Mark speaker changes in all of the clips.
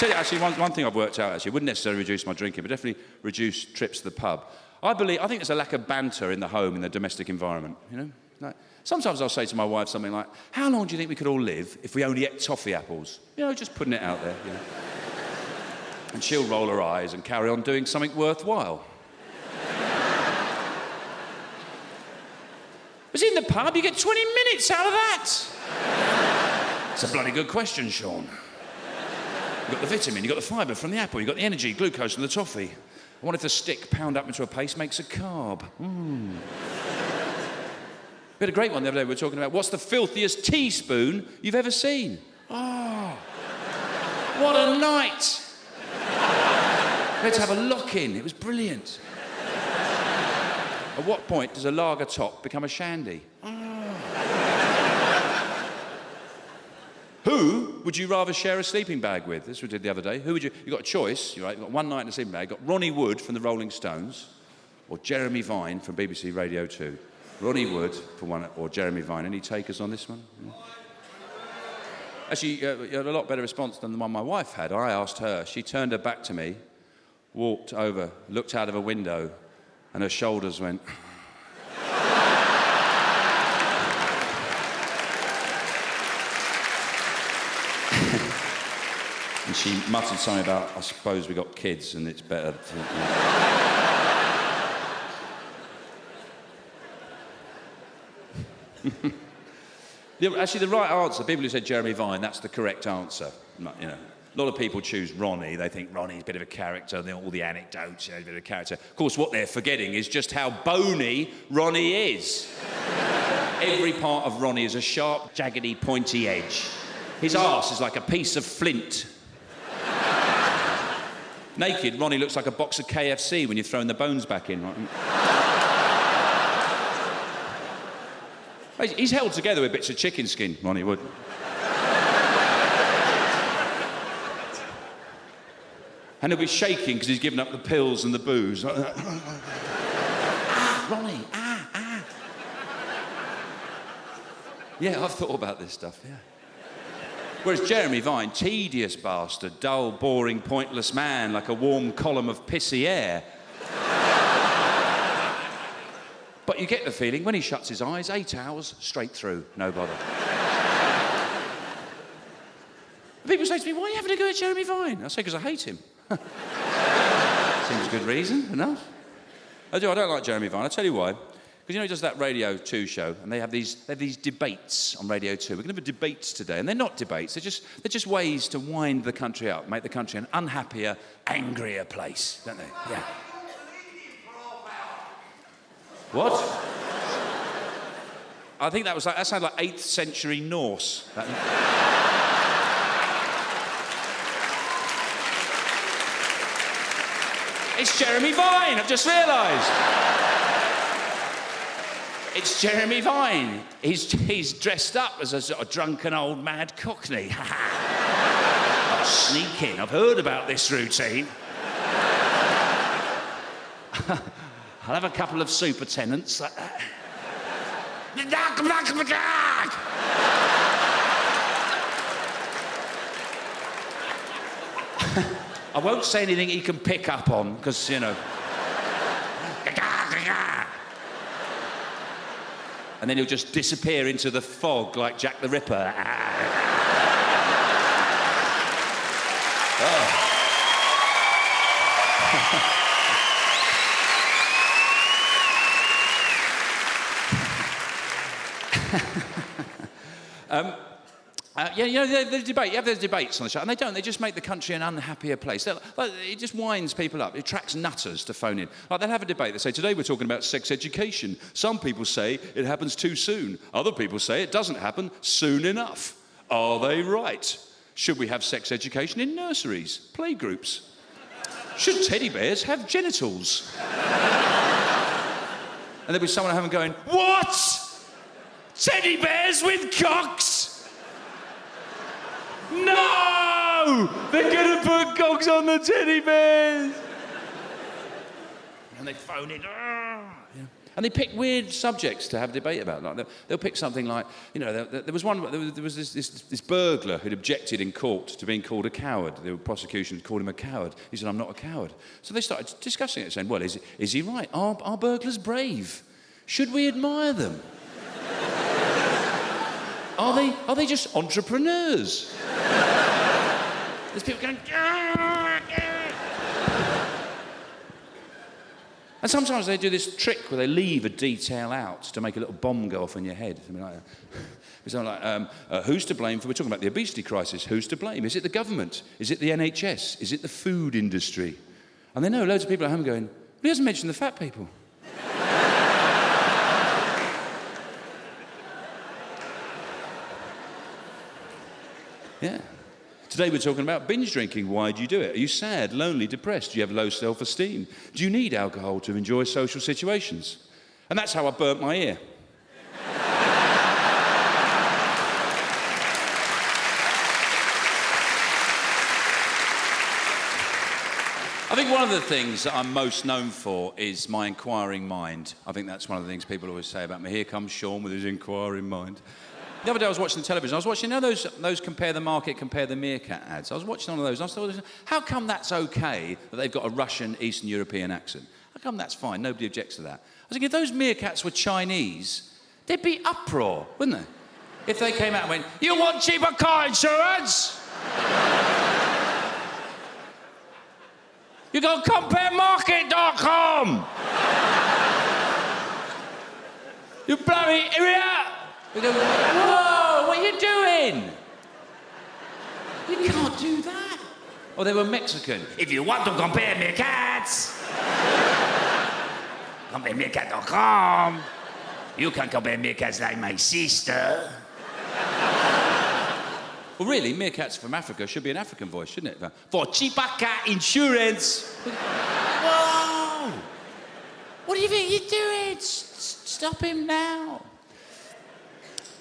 Speaker 1: tell you, actually, one thing I've worked out, actually, wouldn't necessarily reduce my drinking, but definitely reduce trips to the pub. I think there's a lack of banter in the home, in the domestic environment, you know? Like, sometimes I'll say to my wife something like, how long do you think we could all live if we only ate toffee apples? You know, just putting it out there, you know. And she'll roll her eyes and carry on doing something worthwhile. But in the pub, you get 20 minutes out of that. It's a bloody good question, Sean. You've got the vitamin, you've got the fibre from the apple, you've got the energy, glucose from the toffee. I wonder if the stick pound up into a paste makes a carb. We had a great one the other day. We were talking about what's the filthiest teaspoon you've ever seen. Oh, what a night. We had to have a lock-in. It was brilliant. At what point does a lager top become a shandy? Who would you rather share a sleeping bag with? This we did the other day. Who would you... You've got a choice, right? You've got one night in a sleeping bag. You've got Ronnie Wood from the Rolling Stones or Jeremy Vine from BBC Radio 2. Ronnie Wood for one, or Jeremy Vine. Any takers on this one? Yeah. Actually, you had a lot better response than the one my wife had. I asked her. She turned her back to me, walked over, looked out of a window, and her shoulders went... And she muttered something about, I suppose we got kids and it's better to... You know. Actually, the right answer, people who said Jeremy Vine, that's the correct answer. You know, a lot of people choose Ronnie. They think Ronnie's a bit of a character, all the anecdotes, you know, a bit of a character. Of course, what they're forgetting is just how bony Ronnie is. Every part of Ronnie is a sharp, jaggedy, pointy edge. His arse is like a piece of flint. Naked, Ronnie looks like a box of KFC when you've thrown the bones back in. Right? He's held together with bits of chicken skin, Ronnie Wood. And he'll be shaking because he's given up the pills and the booze. Ronnie, Yeah, I've thought about this stuff, yeah. Whereas Jeremy Vine, tedious bastard, dull, boring, pointless man, like a warm column of pissy air. But you get the feeling, when he shuts his eyes, 8 hours, straight through, no bother. People say to me, why are you having a go at Jeremy Vine? I say, because I hate him. Seems a good reason, enough. I don't like Jeremy Vine. I'll tell you why. Because, you know, he does that Radio 2 show, and they have these debates on Radio 2. We're going to have debates today, and they're not debates. They're just ways to wind the country up, make the country an unhappier, angrier place, don't they? Yeah. What? I think that sounded like 8th century Norse. It's Jeremy Vine, I've just realised. It's Jeremy Vine. He's dressed up as a sort of drunken old mad cockney. I'll sneak in. I've heard about this routine. I'll have a couple of super tenants like that. I won't say anything he can pick up on, because, you know... And then he'll just disappear into the fog like Jack the Ripper. Yeah, you know, the debate. You have those debates on the show, and they don't. They just make the country an unhappier place. It just winds people up. It attracts nutters to phone in. Like, they'll have a debate. They say, today we're talking about sex education. Some people say it happens too soon. Other people say it doesn't happen soon enough. Are they right? Should we have sex education in nurseries, playgroups? Should teddy bears have genitals? And there'll be someone at home going, what? Teddy bears with cocks? No! They're gonna put cocks on the teddy bears! And they phone in. Yeah. And they pick weird subjects to have debate about. Like they'll pick something like, there was this burglar who'd objected in court to being called a coward. The prosecution called him a coward. He said, I'm not a coward. So they started discussing it, saying, well, is he right? Are burglars brave? Should we admire them? Are they just entrepreneurs? There's people going, and sometimes they do this trick where they leave a detail out to make a little bomb go off in your head. Something like that. Something like, who's to blame for, we're talking about the obesity crisis, who's to blame? Is it the government? Is it the NHS? Is it the food industry? And they know loads of people at home going, well, he hasn't mentioned the fat people. Yeah. Today we're talking about binge drinking. Why do you do it? Are you sad, lonely, depressed? Do you have low self-esteem? Do you need alcohol to enjoy social situations? And that's how I burnt my ear. I think one of the things that I'm most known for is my inquiring mind. I think that's one of the things people always say about me. Here comes Sean with his inquiring mind. The other day I was watching television. I was watching, those compare the market, compare the meerkat ads. I was watching one of those and I thought, how come that's okay that they've got a Russian, Eastern European accent? How come that's fine? Nobody objects to that. I was thinking, if those meerkats were Chinese, there'd be uproar, wouldn't there? If they came out and went, you want cheaper car insurance? You go comparemarket.com. You bloody idiot. We go, whoa, what are you doing? You can't do that. Or they were Mexican. If you want to compare meerkats, comparemeerkat.com. You can compare meerkats like my sister. Well, really, meerkats from Africa should be an African voice, shouldn't it? For cheaper cat insurance. Whoa! What do you think you're doing? Stop him now.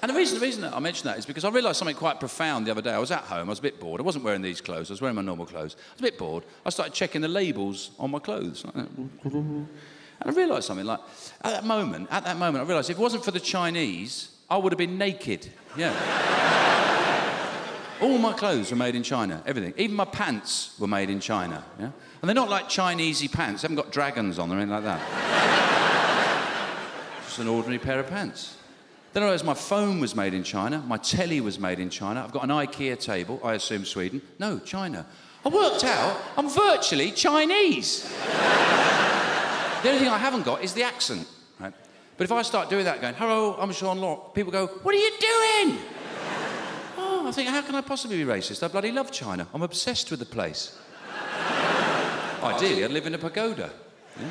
Speaker 1: And the reason that I mention that is because I realised something quite profound the other day. I was at home, I was a bit bored. I wasn't wearing these clothes, I was wearing my normal clothes. I was a bit bored. I started checking the labels on my clothes. And I realised something, like, at that moment, I realised if it wasn't for the Chinese, I would have been naked. Yeah. All my clothes were made in China, everything. Even my pants were made in China, yeah? And they're not like Chinesey pants, they haven't got dragons on them or anything like that. Just an ordinary pair of pants. Then I realised my phone was made in China, my telly was made in China, I've got an IKEA table, I assume Sweden. No, China. I worked out I'm virtually Chinese. The only thing I haven't got is the accent, right? But if I start doing that, going, hello, I'm Sean Locke, people go, what are you doing? Oh, I think, how can I possibly be racist? I bloody love China. I'm obsessed with the place. Ideally, I'd live in a pagoda. Yeah?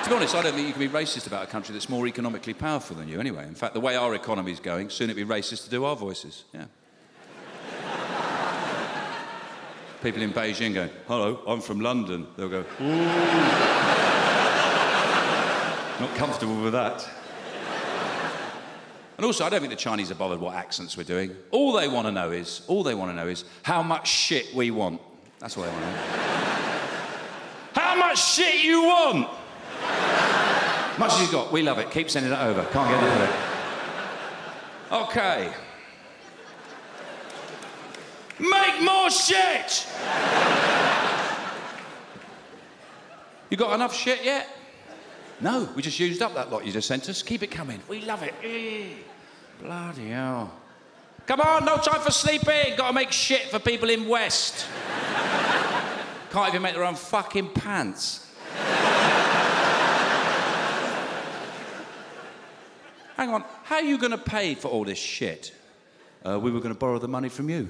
Speaker 1: To be honest, I don't think you can be racist about a country that's more economically powerful than you anyway. In fact, the way our economy's going, soon it'd be racist to do our voices. Yeah. People in Beijing going, hello, I'm from London. They'll go, ooh. Not comfortable with that. And also, I don't think the Chinese are bothered what accents we're doing. All they want to know is how much shit we want. That's all they want to know. How much shit you want? Much as you've got, we love it. Keep sending it over. Can't get enough of it. Okay. Make more shit! You got enough shit yet? No, we just used up that lot you just sent us. Keep it coming. We love it. Bloody hell. Come on, no time for sleeping. Got to make shit for people in West. Can't even make their own fucking pants. Hang on, how are you going to pay for all this shit? We were going to borrow the money from you.